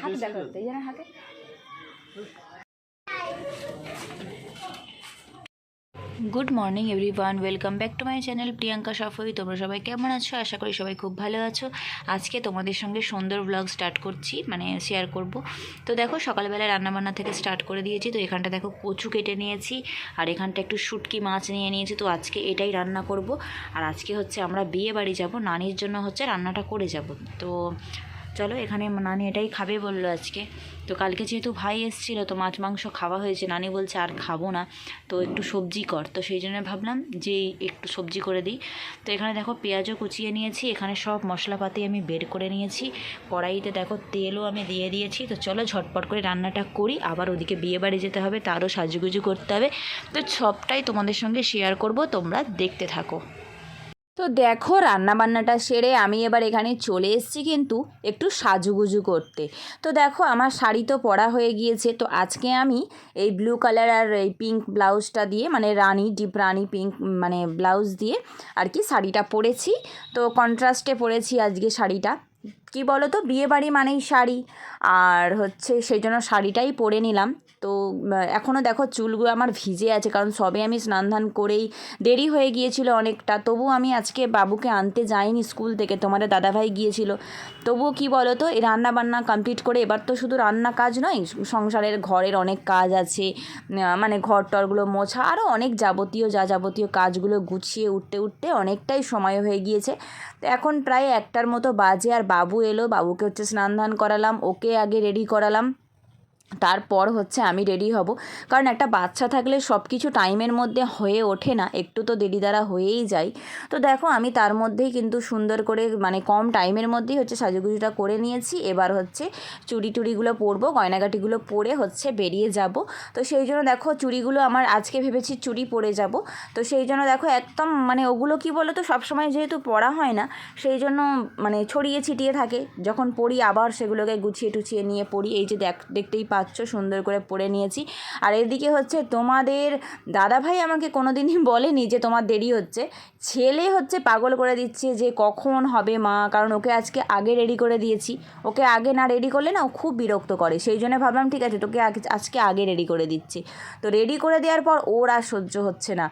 হাতে দেখো এই যেন হাতে। Good morning everyone, welcome back to my channel Priyanka সাফই। তোমরা সবাই কেমন আছো? আশা করি সবাই খুব ভালো আছো। আজকে তোমাদের সঙ্গে সুন্দর ব্লগ স্টার্ট করছি, মানে শেয়ার করব। তো দেখো সকালবেলা রান্নাবান্না থেকে স্টার্ট করে দিয়েছি। তো এখানটা দেখো কচু কেটে নিয়েছি, আর এখানটা একটু শুটকি মাছ নিয়ে নিয়েছি। তো আজকে এটাই রান্না করব। আর আজকে হচ্ছে আমরা বিয়ে বাড়ি যাব, নানির জন্য হচ্ছে রান্নাটা করে যাব। তো চলো, এখানে নানি এটাই খাবে বললো আজকে। তো কালকে যেহেতু ভাই এসেছিলো, তো মাছ মাংস খাওয়া হয়েছে, নানি বলছে আর খাবো না, তো একটু সবজি কর। তো সেই জন্য ভাবলাম যে একটু সবজি করে দিই। তো এখানে দেখো পেঁয়াজও কুচিয়ে নিয়েছি, এখানে সব মশলাপাতি আমি বের করে নিয়েছি, কড়াইতে দেখো তেলও আমি দিয়ে দিয়েছি। তো চলো ঝটপট করে রান্নাটা করি, আবার ওদিকে বিয়ে বাড়ি যেতে হবে, তারও সাজুগুজু করতে হবে। তো সবটাই তোমাদের সঙ্গে শেয়ার করব, তোমরা দেখতে থাকো। তো দেখো রান্নাবান্নাটা সেরে আমি এবার এখানে চলে এসেছি কিন্তু একটু সাজুগুজু করতে। তো দেখো আমার শাড়ি তো পরা হয়ে গিয়েছে। তো আজকে আমি এই ব্লু কালার আর এই পিঙ্ক ব্লাউজটা দিয়ে, মানে ডিপ রানি পিঙ্ক মানে ব্লাউজ দিয়ে আর কি শাড়িটা পরেছি। তো কন্ট্রাস্টে পরেছি আজকে শাড়িটা। কি বলো তো, বিয়ে বাড়ি মানেই শাড়ি, আর হচ্ছে সেই জন্য শাড়িটাই পরে নিলাম। তো এখনও দেখো চুলগুলো আমার ভিজে আছে, কারণ সবে আমি স্নান ধান করেই দেরি হয়ে গিয়েছিল অনেকটা। তবু আমি আজকে বাবুকে আনতে যাইনি স্কুল থেকে, তোমাদের দাদাভাই গিয়েছিল। তবুও কি বলো তো, এই রান্না বান্না কমপ্লিট করে এবার তো শুধু রান্না কাজ নয়, সংসারের ঘরের অনেক কাজ আছে, মানে ঘর টরগুলো মোছা, আরও অনেক যাবতীয় কাজগুলো গুছিয়ে উঠতে উঠতে অনেকটাই সময় হয়ে গিয়েছে। তো এখন প্রায় 1টার মতো বাজে, আর বাবু এলো, বাবুকে হচ্ছে স্নান ধান করালাম, ওকে আগে রেডি করালাম, তারপর হচ্ছে আমি রেডি হব। কারণ একটা বাচ্চা থাকলে সব কিছু টাইমের মধ্যে হয়ে ওঠে না, একটু তো দেরি দ্বারা হয়েই যায়। তো দেখো আমি তার মধ্যেই কিন্তু সুন্দর করে, মানে কম টাইমের মধ্যেই হচ্ছে সাজুগুজুটা করে নিয়েছি। এবার হচ্ছে চুড়িগুলো পরবো, গয়নাগাটিগুলো পরে হচ্ছে বেরিয়ে যাব। তো সেই জন্য দেখো চুড়িগুলো আমার আজকে ভেবেছি চুড়ি পরে যাব। তো সেই জন্য দেখো একদম মানে ওগুলো কি বলো তো, সবসময় যেহেতু পরা হয় না, সেই জন্য মানে ছড়িয়ে ছিটিয়ে থাকে, যখন পরি আবার সেগুলোকে গুছিয়ে টুছিয়ে নিয়ে পরি। এই যে দেখতেই সুন্দর করে পরে নিয়েছি। আর এদিকে হচ্ছে তোমাদের দাদাভাই আমাকে কোনোদিনই বলেনি যে তোমার দেরি হচ্ছে, ছেলে হচ্ছে পাগল করে দিচ্ছে যে কখন হবে মা, কারণ ওকে আজকে আগে রেডি করে দিয়েছি। ওকে আগে না রেডি করলে না ও খুব বিরক্ত করে, সেই জন্য ভাবলাম ঠিক আছে তোকে আজকে আগে রেডি করে দিচ্ছি। তো রেডি করে দেওয়ার পর ওর আর সহ্য হচ্ছে না।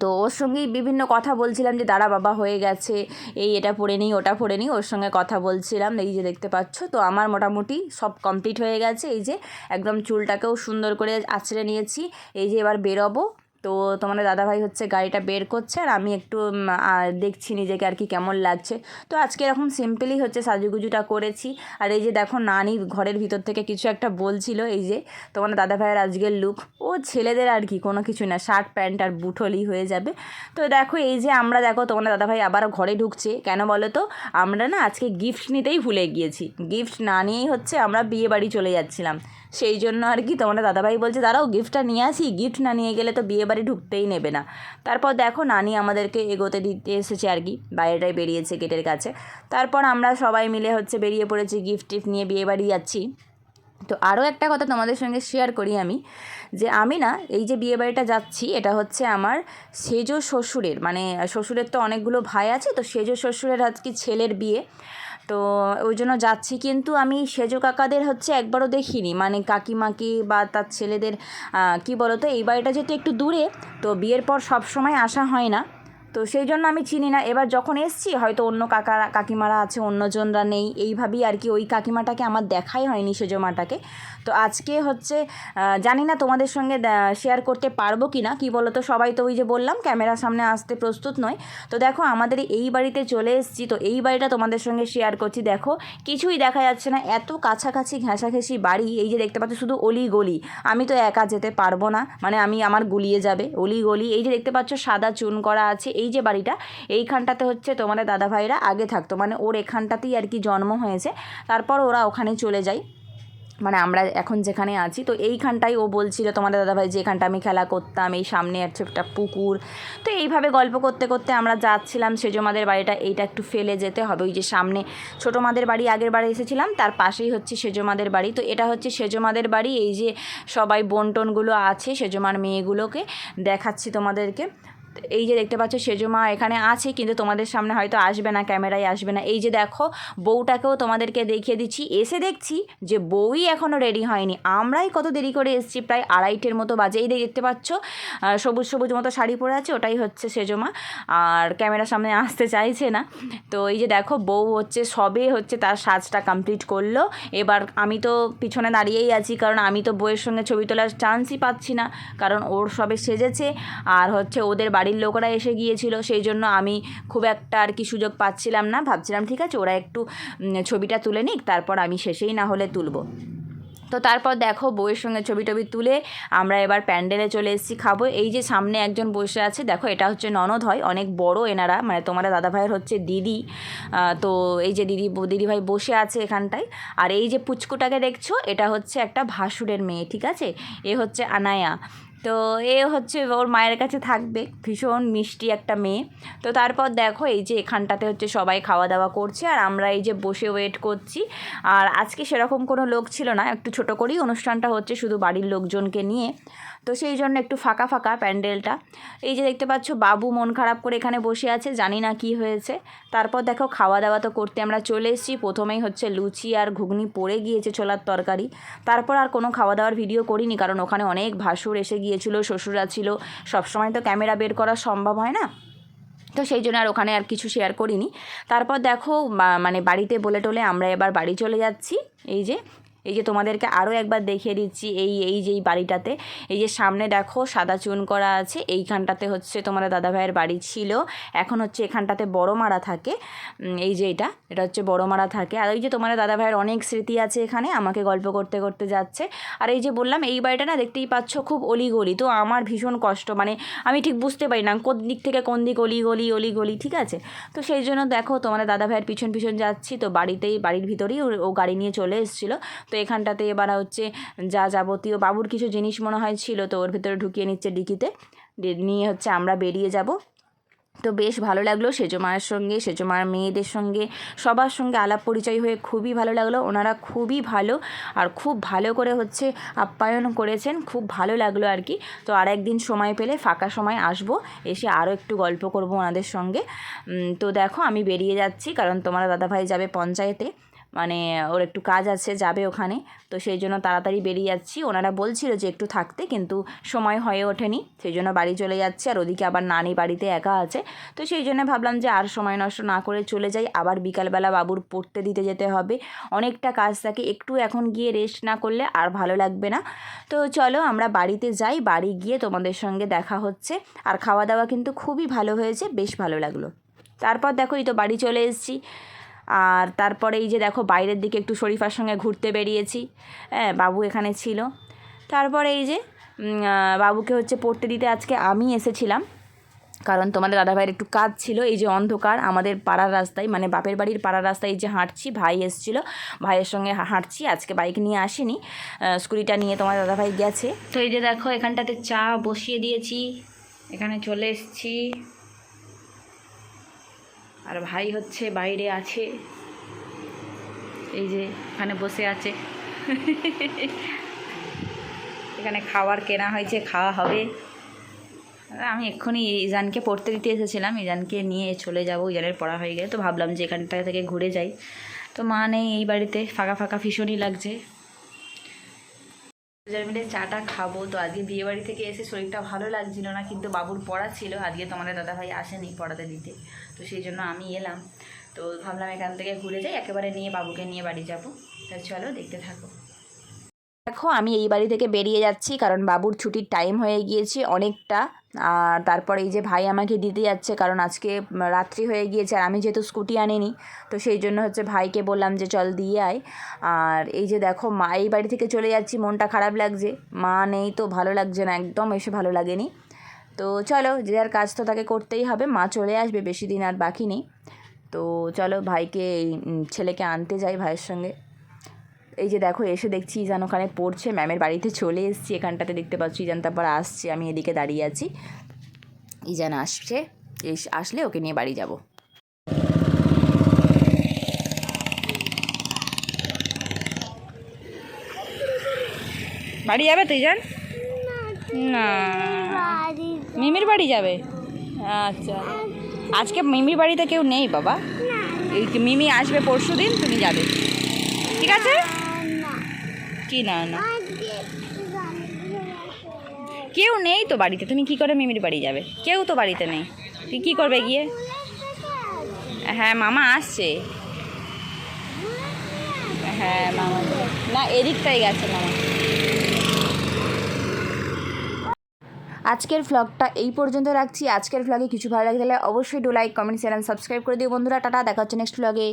তো ওর সঙ্গেই বিভিন্ন কথা বলছিলাম যে দাঁড়া বাবা হয়ে গেছে, এটা পরে নিই ওটা পরে নিই, ওর সঙ্গে কথা বলছিলাম। এই যে দেখতে পাচ্ছ, তো আমার মোটামুটি সব কমপ্লিট হয়ে গেছে। এই যে একদম চুলটাকেও সুন্দর করে আঁচড়ে নিয়েছি। এই যে এবার বেরোবো। তো তোমাদের দাদাভাই হচ্ছে গাড়িটা বের করছে, আর আমি একটু দেখছি নিজেকে আর কি কেমন লাগছে। তো আজকে এরকম সিম্পলই হচ্ছে সাজুগুজুটা করেছি। আর এই যে দেখো নানি ঘরের ভিতর থেকে কিছু একটা বলছিল। এই যে তোমাদের দাদাভাইয়ের আজকের লুক, ও ছেলেদের আর কি কোনো কিছু না, শার্ট প্যান্ট আর বুট হলেই হয়ে যাবে। তো দেখো এই যে আমরা, দেখো তোমাদের দাদাভাই আবার ঘরে ঢুকছে। কেন বলো তো, আমরা না আজকে গিফট নিতেই ভুলে গিয়েছি, গিফট না নিয়েই হচ্ছে আমরা বিয়ে বাড়ি চলে যাচ্ছিলাম। সেই জন্য আর কি তোমাদের দাদাভাই বলছে দাঁড়াও গিফটটা নিয়ে আসি, গিফট না নিয়ে গেলে তো বিয়ে বাড়ি ঢুকতেই নেবে না। তারপর দেখো নানি আমাদেরকে এগোতে দিতে এসেছে আর কি, বাইরেটাই বেরিয়েছে গেটের কাছে। তারপর আমরা সবাই মিলে হচ্ছে বেরিয়ে পড়েছি, গিফট টিফট নিয়ে বিয়ে বাড়ি যাচ্ছি। তো আরও একটা কথা তোমাদের সঙ্গে শেয়ার করি আমি, যে আমি না এই যে বিয়ে বাড়িটা যাচ্ছি, এটা হচ্ছে আমার সেজ শ্বশুরের, মানে শ্বশুরের তো অনেকগুলো ভাই আছে, তো সেজ শ্বশুরের আজকে ছেলের বিয়ে। তো ওই জন্য যাচ্ছি, কিন্তু আমি সেজ কাকাদের হচ্ছে একবারও দেখিনি, মানে কাকিমাকে বা তার ছেলেদের। কি বলো তো, এই বাড়িটা যেহেতু একটু দূরে, তো বিয়ের পর সব সময় আসা হয় না, তো সেই জন্য আমি চিনি না। এবার যখন এসছি হয়তো অন্য কাকিমারা আছে, অন্যজনরা নেই, এইভাবেই আর কি ওই কাকিমাটাকে আমার দেখাই হয়নি, সেজো মাটাকে। তো আজকে হচ্ছে জানি না তোমাদের সঙ্গে শেয়ার করতে পারবো কি না। কী বলো তো, সবাই তো ওই যে বললাম ক্যামেরার সামনে আসতে প্রস্তুত নয়। তো দেখো আমাদের এই বাড়িতে চলে এসেছি, তো এই বাড়িটা তোমাদের সঙ্গে শেয়ার করছি। দেখো কিছুই দেখা যাচ্ছে না, এত কাছাকাছি ঘেঁষাঘেঁষি বাড়ি। এই যে দেখতে পাচ্ছ শুধু অলি গলি, আমি তো একা যেতে পারবো না, মানে আমার গুলিয়ে যাবে অলি গলি। এই যে দেখতে পাচ্ছ সাদা চুন করা আছে, এই যে বাড়িটা, এইখানটাতে হচ্ছে তোমাদের দাদাভাইরা আগে থাকতো, মানে ওর এখানটাতেই আর কি জন্ম হয়েছে। তারপর ওরা ওখানে চলে যায়, মানে আমরা এখন যেখানে আছি। তো এইখানটাই ও বলছিল তোমাদের দাদাভাই যে এখানটা আমি খেলা করতাম, এই সামনে আছে একটা পুকুর। তো এইভাবে গল্প করতে করতে আমরা যাচ্ছিলাম সেজো মাদের বাড়িটা, এইটা একটু ফেলে যেতে হবে। ওই যে সামনে ছোটো মাদের বাড়ি আগের বাড়ি এসেছিলাম, তার পাশেই হচ্ছে সেজো মাদের বাড়ি। তো এটা হচ্ছে সেজো মাদের বাড়ি। এই যে সবাই বোন টোনগুলো আছে, সেজো মার মেয়েগুলোকে দেখাচ্ছি তোমাদেরকে। এই যে দেখতে পাচ্ছ সেজো মা এখানে আছে, কিন্তু তোমাদের সামনে হয়তো আসবে না, ক্যামেরায় আসবে না। এই যে দেখো বউটাকেও তোমাদেরকে দেখিয়ে দিচ্ছি। এসে দেখছি যে বউই এখনও রেডি হয়নি, আমরাই কত দেরি করে এসেছি, প্রায় 2:30 মতো বাজে। এই দেখতে পাচ্ছ সবুজ সবুজ মতো শাড়ি পরে আছে, ওটাই হচ্ছে সেজো মা, আর ক্যামেরার সামনে আসতে চাইছে না। তো এই যে দেখো বউ হচ্ছে সবে হচ্ছে তার সাজটা কমপ্লিট করলো। এবার আমি তো পিছনে দাঁড়িয়েই আছি, কারণ আমি তো বউয়ের সঙ্গে ছবি তোলার চান্সই পাচ্ছি না, কারণ ওর সবে সেজেছে আর হচ্ছে ওদের বাড়ির লোকরা এসে গিয়েছিল, সেই জন্য আমি খুব একটা আর কি সুযোগ পাচ্ছিলাম না। ভাবছিলাম ঠিক আছে ওরা একটু ছবিটা তুলে নিক, তারপর আমি শেষেই না হলে তুলব। তো তারপর দেখো বউয়ের সঙ্গে ছবি টবি তুলে আমরা এবার প্যান্ডেলে চলে এসেছি খাবো। এই যে সামনে একজন বসে আছে, দেখো এটা হচ্ছে ননদ হয়, অনেক বড় এনারা, মানে তোমার দাদাভাইয়ের হচ্ছে দিদি। তো এই যে দিদিভাই বসে আছে এখানটায়। আর এই যে পুচকুটাকে দেখছো, এটা হচ্ছে একটা ভাসুরের মেয়ে, ঠিক আছে, এ হচ্ছে আনায়া। তো এ হচ্ছে ওর মায়ের কাছে থাকবে, ভীষণ মিষ্টি একটা মেয়ে। তো তারপর দেখো এই যে এখানটাতে হচ্ছে সবাই খাওয়া দাওয়া করছে, আর আমরা এই যে বসে ওয়েট করছি। আর আজকে সেরকম কোনো লোক ছিল না, একটু ছোটো করেই অনুষ্ঠানটা হচ্ছে শুধু বাড়ির লোকজনকে নিয়ে, তো সেই জন্য একটু ফাঁকা ফাঁকা প্যান্ডেলটা। এই যে দেখতে পাচ্ছ বাবু মন খারাপ করে এখানে বসে আছে, জানি না কি হয়েছে। তারপর দেখো খাওয়া দাওয়া তো করতে আমরা চলে এসেছি। প্রথমেই হচ্ছে লুচি আর ঘুগনি পড়ে গিয়েছে, ছোলার তরকারি। তারপর আর কোনো খাওয়া দাওয়ার ভিডিও করিনি, কারণ ওখানে অনেক ভাসুর এসে গিয়েছিলো, শ্বশুররা ছিল, সবসময় তো ক্যামেরা বের করা সম্ভব হয় না, তো সেই জন্য আর ওখানে আর কিছু শেয়ার করিনি। তারপর দেখো মানে বাড়িতে বলে টোলে আমরা এবার বাড়ি চলে যাচ্ছি। এই যে তোমাদেরকে আরও একবার দেখিয়ে দিচ্ছি এই যে বাড়িটাতে, এই যে সামনে দেখো সাদা চুন করা আছে, এইখানটাতে হচ্ছে তোমাদের দাদাভাইয়ের বাড়ি ছিল, এখন হচ্ছে এখানটাতে বড় মারা থাকে। এই যে এটা হচ্ছে বড় মারা থাকে। আর ওই যে তোমাদের দাদাভাইয়ের অনেক স্মৃতি আছে এখানে, আমাকে গল্প করতে করতে যাচ্ছে। আর এই যে বললাম এই বাড়িটা না দেখতেই পাচ্ছ খুব অলিগলি, তো আমার ভীষণ কষ্ট, মানে আমি ঠিক বুঝতে পারি না কোন দিক থেকে কোন দিক অলিগলি, ঠিক আছে। তো সেই জন্য দেখো তোমাদের দাদাভাইয়ের পিছন পিছন যাচ্ছি, তো বাড়ির ভিতরেই ও গাড়ি নিয়ে চলে এসেছিলো। তো এখানটাতে এবার হচ্ছে যা যাবতীয় বাবুর কিছু জিনিস মনে হয় ছিল, তো ওর ভিতরে ঢুকিয়ে নিচ্ছে ডিকিতে, নিয়ে হচ্ছে আমরা বেরিয়ে যাব। তো বেশ ভালো লাগলো সেজো মায়ের সঙ্গে, সেজো মায়ের মেয়েদের সঙ্গে, সবার সঙ্গে আলাপ পরিচয় হয়ে খুবই ভালো লাগলো। ওনারা খুবই ভালো আর খুব ভালো করে হচ্ছে আপ্যায়ন করেছেন, খুব ভালো লাগলো আর কি। তো আর একদিন সময় পেলে ফাঁকা সময় আসবো, এসে আরও একটু গল্প করব ওনাদের সঙ্গে। তো দেখো আমি বেরিয়ে যাচ্ছি, কারণ তোমার দাদাভাই যাবে পঞ্চায়েতে, মানে ওর একটু কাজ আছে, যাবে ওখানে, তো সেই জন্য তাড়াতাড়ি বেরিয়ে যাচ্ছি। ওনারা বলছিল যে একটু থাকতে, কিন্তু সময় হয়ে ওঠেনি, সেই জন্য বাড়ি চলে যাচ্ছে। আর ওদিকে আবার নানি বাড়িতে একা আছে, তো সেই জন্য ভাবলাম যে আর সময় নষ্ট না করে চলে যাই। আবার বিকালবেলা বাবুর পড়তে দিতে যেতে হবে, অনেকটা কাজ থাকে, একটু এখন গিয়ে রেস্ট না করলে আর ভালো লাগবে না। তো চলো আমরা বাড়িতে যাই, বাড়ি গিয়ে তোমাদের সঙ্গে দেখা হচ্ছে। আর খাওয়া দাওয়া কিন্তু খুবই ভালো হয়েছে, বেশ ভালো লাগলো। তারপর দেখো এই তো বাড়ি চলে এসেছি। আর তারপরে এই যে দেখো বাইরের দিকে একটু শরীফার সঙ্গে ঘুরতে বেরিয়েছি, হ্যাঁ বাবু এখানে ছিল। তারপরে এই যে বাবুকে হচ্ছে পড়তে দিতে আজকে আমি এসেছিলাম, কারণ তোমাদের দাদাভাইয়ের একটু কাজ ছিল। এই যে অন্ধকার আমাদের পাড়ার রাস্তায়, মানে বাপের বাড়ির পাড়ার রাস্তায় এই যে হাঁটছি, ভাই এসেছিলো, ভাইয়ের সঙ্গে হাঁটছি, আজকে বাইক নিয়ে আসিনি, স্কুটিটা নিয়ে তোমার দাদাভাই গেছে। তো এই যে দেখো এখানটাতে চা বসিয়ে দিয়েছি, এখানে চলে এসেছি। আর ভাই হচ্ছে বাইরে আছে, এই যে এখানে বসে আছে এখানে খাবার কেনা হয়েছে, খাওয়া হবে। আমি এক্ষুনি ইজানকে পড়তে দিতে এসেছিলাম, ইজানকে নিয়ে চলে যাবো, ইজানের পড়া হয়ে গেলে, তো ভাবলাম যে এখানটা থেকে ঘুরে যাই। তো মা নেই এই বাড়িতে, ফাঁকা ফাঁকা ভীষণই লাগছে, মিলে চাটা খাবো। তো আজকে বিয়ে বাড়ি থেকে এসে শরীরটা ভালো লাগছিল না, কিন্তু বাবুর পড়া ছিল, আজকে তোমাদের দাদাভাই আসেনি পড়াতে দিতে, তো সেই জন্য আমি এলাম। তো ভাবলাম এখান থেকে ঘুরে যাই, একেবারে নিয়ে বাবুকে নিয়ে বাড়ি যাবো। তো চলো দেখতে থাকো। দেখো আমি এই বাড়ি থেকে বেরিয়ে যাচ্ছি, কারণ বাবুর ছুটির টাইম হয়ে গিয়েছে অনেকটা। আর তারপরে এই যে ভাই আমাকে দিতে যাচ্ছে, কারণ আজকে রাত্রি হয়ে গিয়েছে, আর আমি যেহেতু স্কুটি আনিনি, তো সেই জন্য হচ্ছে ভাইকে বললাম যে চল দিয়ে আয়। আর এই যে দেখো মা এই বাড়ি থেকে চলে যাচ্ছি, মনটা খারাপ লাগছে, মা নেই তো ভালো লাগছে না, একদম এসে ভালো লাগেনি। তো চলো যে যার কাজ তো তাকে করতেই হবে, মা চলে আসবে, বেশি দিন আর বাকি নেই। তো চলো ভাইকে ছেলেকে আনতে যাই ভাইয়ের সঙ্গে। এই যে দেখো এসে দেখছি ইজান ওখানে পড়ছে, ম্যামের বাড়িতে চলে এসেছি, এখানটাতে দেখতে পাচ্ছি ইজান তারপর আসছে, আমি এদিকে দাঁড়িয়ে আছি। ইজান আসছে, আসলে ওকে নিয়ে বাড়ি যাব। বাড়ি যাবে তো ইজান? না মিমির বাড়ি যাবে, আচ্ছা, আজকে মিমির বাড়িতে কেউ নেই বাবা। এই মিমি আসবে পরশুদিন, তুমি যাবে, ঠিক আছে? কি না না, কেউ নেই তো বাড়িতে, তুমি কি করে মিমির বাড়ি যাবে? কেউ তো বাড়িতে নেই, তুই কী করবে গিয়ে? হ্যাঁ মামা আসছে। হ্যাঁ মামা না, এদিকটাই গেছে মামা। আজকের ভ্লগটা এই পর্যন্ত রাখছি। আজকের ভ্লগে কিছু ভালো লাগে তাহলে অবশ্যই লাইক, কমেন্ট, শেয়ার, সাবস্ক্রাইব করে দিও বন্ধুরা। টাটা, দেখা হচ্ছে নেক্সট ভ্লগে।